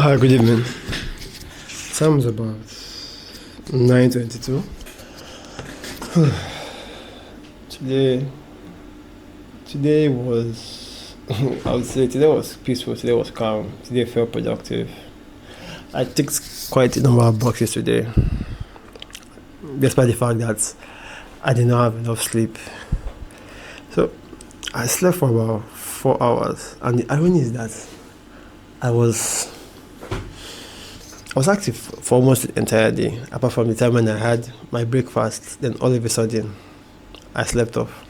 Hi, good evening. Time's about 9:22. Today, today was, I would say today was peaceful, today was calm, today felt productive. I ticked quite a number of boxes today, despite the fact that I did not have enough sleep. So, I slept for about 4 hours, and the irony is that I was I was active for almost the entire day, apart from the time when I had my breakfast. Then all of a sudden, I slept off.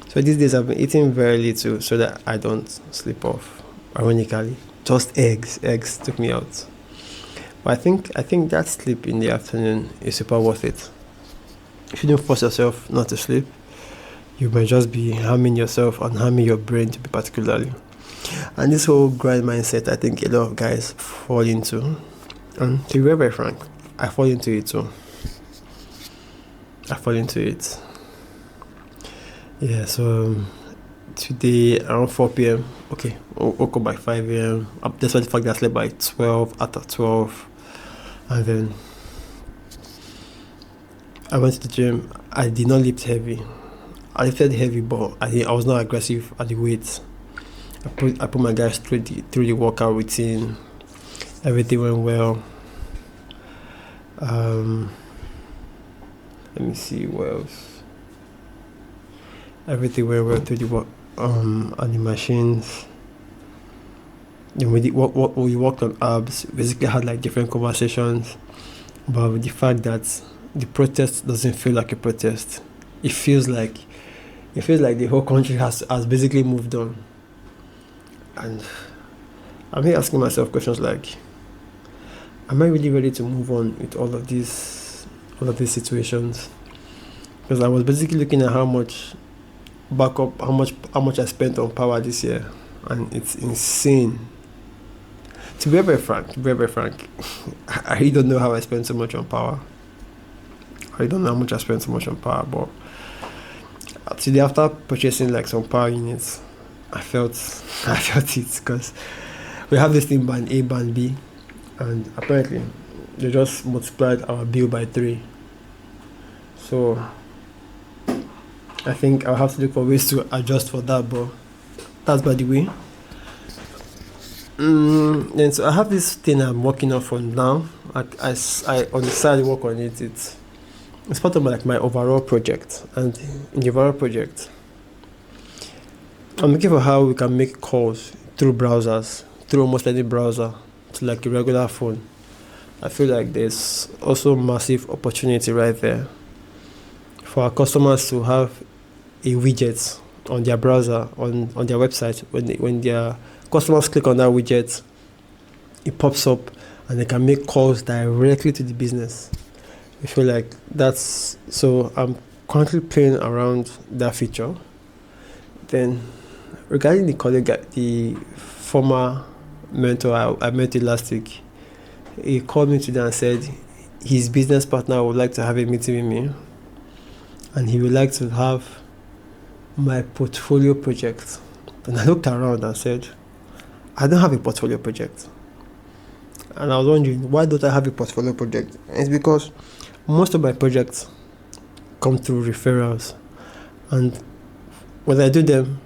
So these days, I've been eating very little so that I don't sleep off. Ironically, just eggs. Eggs took me out. But I think that sleep in the afternoon is super worth it. If you don't force yourself not to sleep, you might just be harming yourself and harming your brain to be particularly. And this whole grind mindset, I think a lot of guys fall into. And to be very, very frank, I fall into it too. I fall into it. Yeah, so today around 4 p.m. Okay, woke up by 5 a.m. Despite the fact that I slept by 12, after 12. And then I went to the gym. I did not lift heavy. I lifted heavy, but I was not aggressive at the weights. I put my guys through the workout routine. Everything went well. Um, Let me see what else. Everything went well through the work on the machines. Then we worked on abs. Basically had like different conversations about the fact that the protest doesn't feel like a protest. It feels like the whole country has basically moved on. And I'm here asking myself questions like, am I really ready to move on with all of these situations? Because I was basically looking at how much how much I spent on power this year, and it's insane. To be very frank, I really don't know how I spent so much on power. I don't know how much I spent so much on power, but today after purchasing like some power units, I felt I felt it because we have this thing band A, band B, and apparently they just multiplied our bill by three. So I think I'll have to look for ways to adjust for that, but that's by the way. Then so I have this thing I'm working on for now. I on the side work on it. It's part of my overall project, and in the overall project, I'm looking for how we can make calls through browsers, through almost any browser, to like a regular phone. I feel like there's also massive opportunity right there for our customers to have a widget on their browser, on their website. When their customers click on that widget, it pops up and they can make calls directly to the business. I feel like that's so. I'm currently playing around that feature. Then, regarding the colleague, the former mentor I met it last week, he called me today and said his business partner would like to have a meeting with me, and he would like to have my portfolio project. And I looked around and said, I don't have a portfolio project. And I was wondering, why don't I have a portfolio project? And it's because most of my projects come through referrals, and when I do them,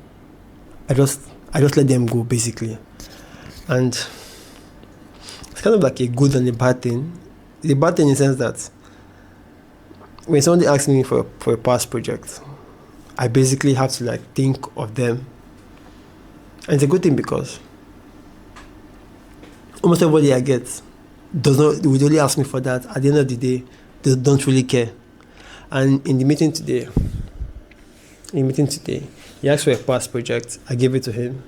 I just let them go basically. And it's kind of like a good and a bad thing. The bad thing in the sense that when somebody asks me for a past project, I basically have to like think of them. And it's a good thing because almost everybody I get would only ask me for that. At the end of the day, they don't really care. And in the meeting today, he asked for a past project. I gave it to him.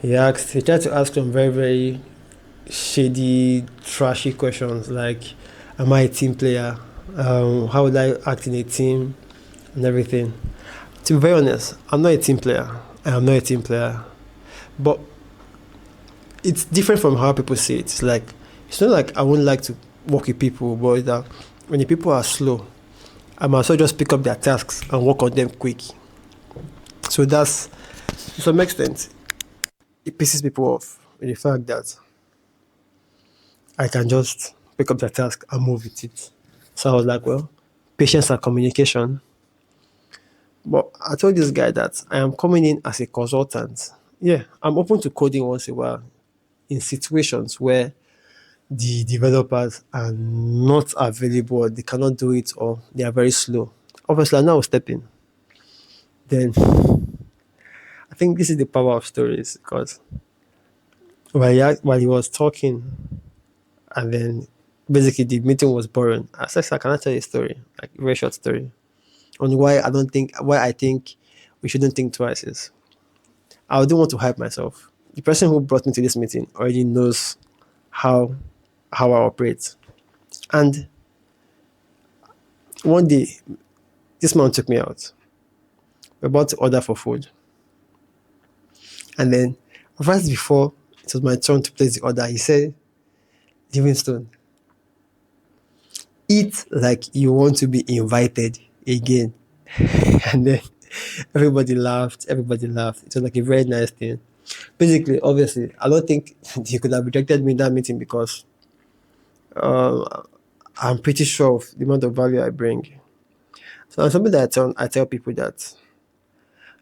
He tried to ask some very, very shady, trashy questions like, am I a team player? How would I act in a team? And everything. To be very honest, I'm not a team player. I am not a team player. But it's different from how people say it. It's not like I wouldn't like to work with people, but it's that when the people are slow, I might as well just pick up their tasks and work on them quick. So that's, to some extent, it pisses people off. with the fact that I can just pick up the task and move with it. So I was like, well, patience and communication. But I told this guy that I am coming in as a consultant. Yeah, I'm open to coding once in a while in situations where the developers are not available, or they cannot do it, or they are very slow. Obviously, I now step in. Then I think this is the power of stories because while he was talking, and then basically the meeting was boring. I said, "Sir, can I tell you a story? Like a very short story on why I think we shouldn't think twice is I don't want to hype myself. The person who brought me to this meeting already knows how how I operate. And one day, this man took me out. We're about to order for food. And then right before it was my turn to place the order, he said, Livingstone, eat like you want to be invited again. And then everybody laughed. Everybody laughed. It was like a very nice thing. Basically, obviously, I don't think he could have rejected me in that meeting because uh, I'm pretty sure of the amount of value I bring. So it's something that I tell people that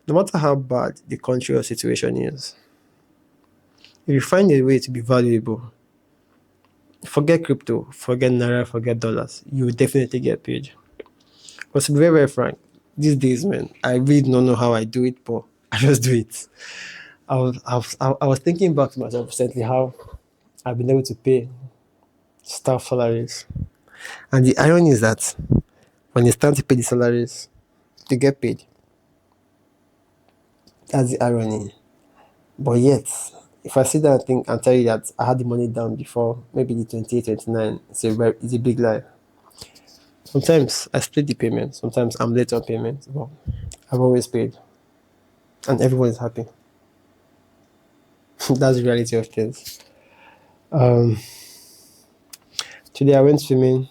no matter how bad the country or situation is, if you find a way to be valuable, forget crypto, forget naira, forget dollars, you will definitely get paid. But to be very, very frank, these days, man, I really don't know how I do it, but I just do it. I was thinking back to myself recently how I've been able to pay staff salaries. And the irony is that when it's time to pay the salaries, they get paid. That's the irony. But yet, if I sit down and think and tell you that I had the money down before maybe the 28, 29, it's a big lie. Sometimes I split the payment, sometimes I'm late on payment, but I've always paid. And everyone is happy. That's the reality of things. Um, Today I went swimming.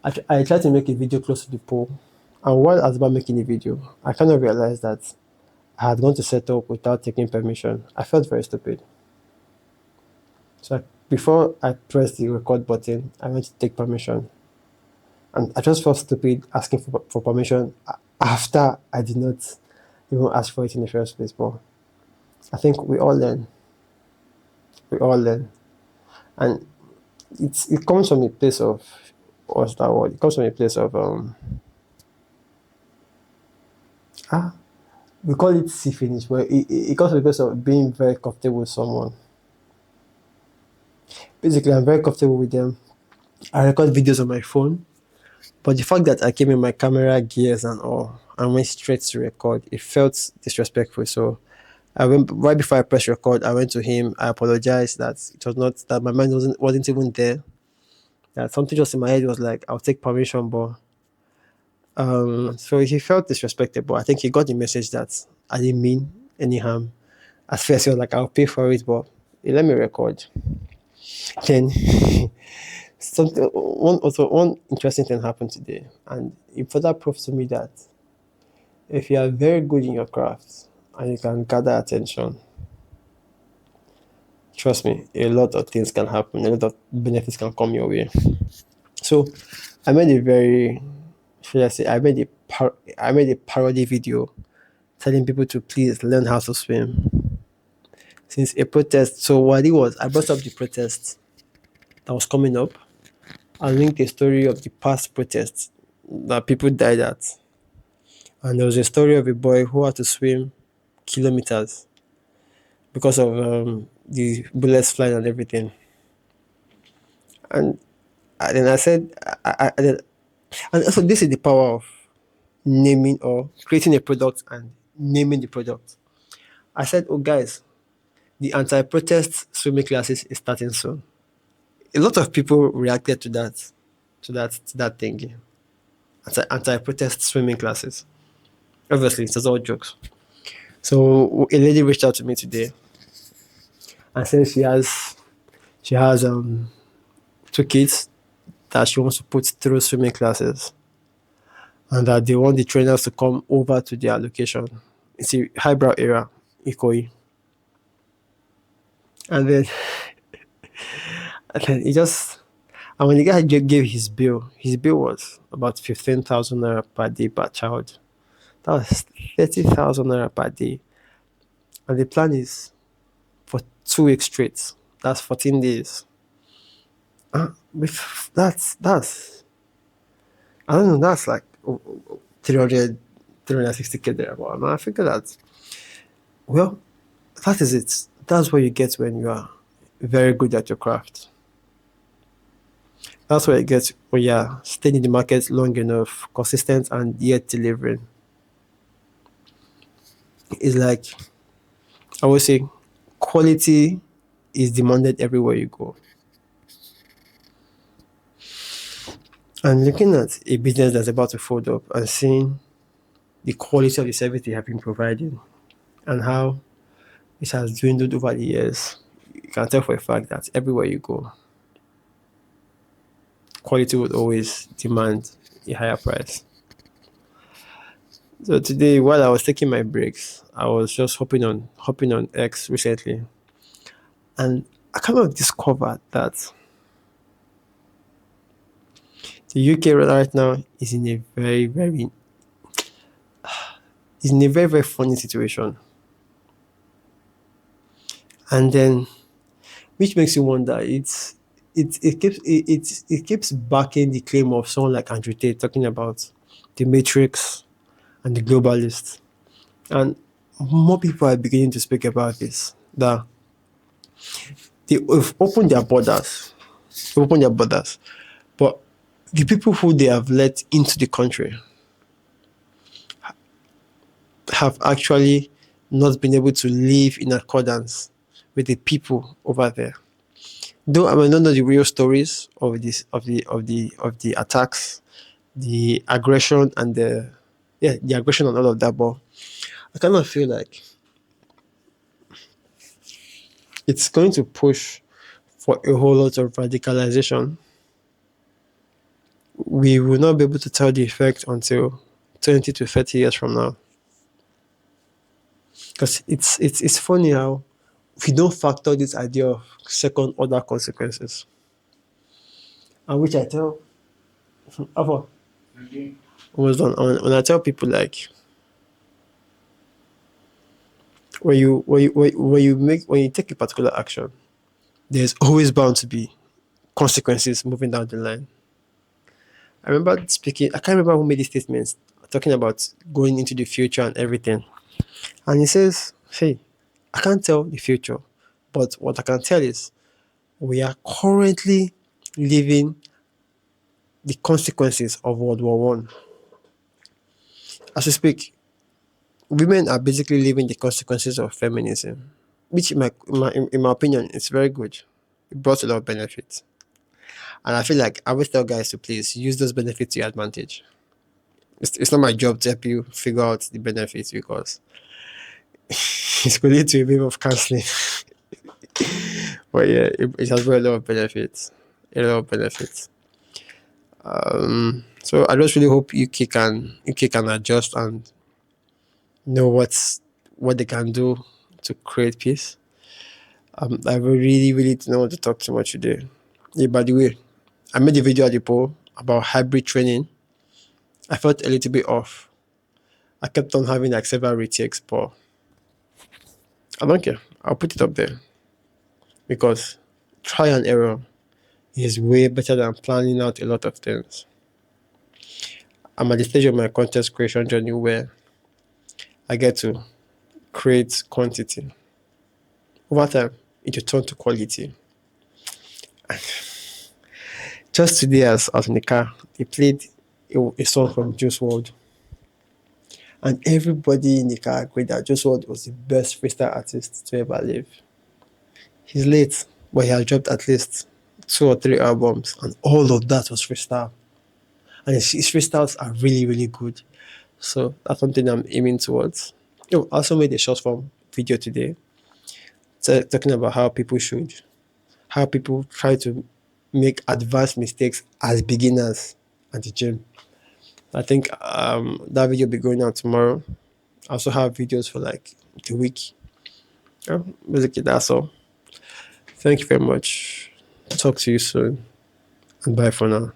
I tried to make a video close to the pool. And while I was about making the video, I kind of realized that I had gone to set up without taking permission. I felt very stupid. So before I pressed the record button, I went to take permission. And I just felt stupid asking for permission after I did not even ask for it in the first place. But I think we all learn. We all learn. And it comes from a place of, what's that word? It comes from a place of, we call it see finish, but it comes from a place of being very comfortable with someone. Basically, I'm very comfortable with them. I record videos on my phone, but the fact that I came in my camera gears and all and went straight to record, it felt disrespectful. So I went right before I pressed record. I went to him. I apologized that it was not that my mind wasn't even there. That something just in my head was like, I'll take permission, but so he felt disrespected. But I think he got the message that I didn't mean any harm. At first, he was like, I'll pay for it, but he let me record. Then one interesting thing happened today, and it further proved to me that if you are very good in your craft and you can gather attention, trust me, a lot of things can happen, a lot of benefits can come your way. So I made a very, should I say, I made a parody video telling people to please learn how to swim. Since a protest, so what it was, I brought up the protest that was coming up. I linked a story of the past protests that people died at. And there was a story of a boy who had to swim kilometers because of the bullets flying and everything. And then I said, and also this is the power of naming or creating a product and naming the product. I said, oh guys, the anti-protest swimming classes is starting soon. A lot of people reacted to that thing. Anti-protest swimming classes. Obviously, it's all jokes. So a lady reached out to me today and said she has 2 kids that she wants to put through swimming classes, and that they want the trainers to come over to their location. It's a highbrow area, Ikoyi. And then, and then he just, and when the guy gave his bill was about 15,000 naira per day per child. That was 30,000 naira per day. And the plan is for 2 weeks straight. That's 14 days. That's I don't know, that's like 300, 360K there. But I figure that, well, that is it. That's what you get when you are very good at your craft. That's what you get when you're staying in the market long enough, consistent, and yet delivering. It's like, I would say, quality is demanded everywhere you go. And looking at a business that's about to fold up and seeing the quality of the service they have been providing and how it has dwindled over the years, you can tell for a fact that everywhere you go, quality would always demand a higher price. So today, while I was taking my breaks, I was just hopping on X recently, and I kind of discovered that the UK right now is in a very very funny situation, and then which makes you wonder. It keeps backing the claim of someone like Andrew Tate talking about the Matrix and the globalists, and more people are beginning to speak about this. That they've opened their borders, but the people who they have let into the country have actually not been able to live in accordance with the people over there. Though I may not know the real stories of this of the attacks, the aggression and the aggression and all of that, but I kind of feel like it's going to push for a whole lot of radicalization. We will not be able to tell the effect until 20 to 30 years from now. Because it's funny how we don't factor this idea of second order consequences. And which I tell Alpha, almost done. When I tell people like when you take a particular action, there's always bound to be consequences moving down the line. I remember speaking, I can't remember who made these statements talking about going into the future and everything. And he says, hey, I can't tell the future, but what I can tell is we are currently living the consequences of World War One. As we speak, women are basically living the consequences of feminism, which, in my opinion, is very good. It brought a lot of benefits. And I feel like I always tell guys to please use those benefits to your advantage. It's not my job to help you figure out the benefits because it's going to a bit of counseling. But yeah, it has brought a lot of benefits. A lot of benefits. So I just really hope UK can adjust and know what they can do to create peace. I really really don't want to talk too much today. Yeah, by the way, I made a video at the poll about hybrid training. I felt a little bit off. I kept on having like several retakes, but I don't care. I'll put it up there because try and error is way better than planning out a lot of things. I'm at the stage of my content creation journey where I get to create quantity. Over time, it will turn to quality. Just today, as in the car, they played a song from Juice WRLD, and everybody in the car agreed that Juice WRLD was the best freestyle artist to ever live. He's late, but he has dropped at least 2 or 3 albums, and all of that was freestyle. And his freestyles are really, really good. So that's something I'm aiming towards. I also made a short form video today talking about how people try to make advanced mistakes as beginners at the gym. I think that video will be going out tomorrow. I also have videos for like the week. Basically, that's all. Thank you very much. Talk to you soon, and bye for now.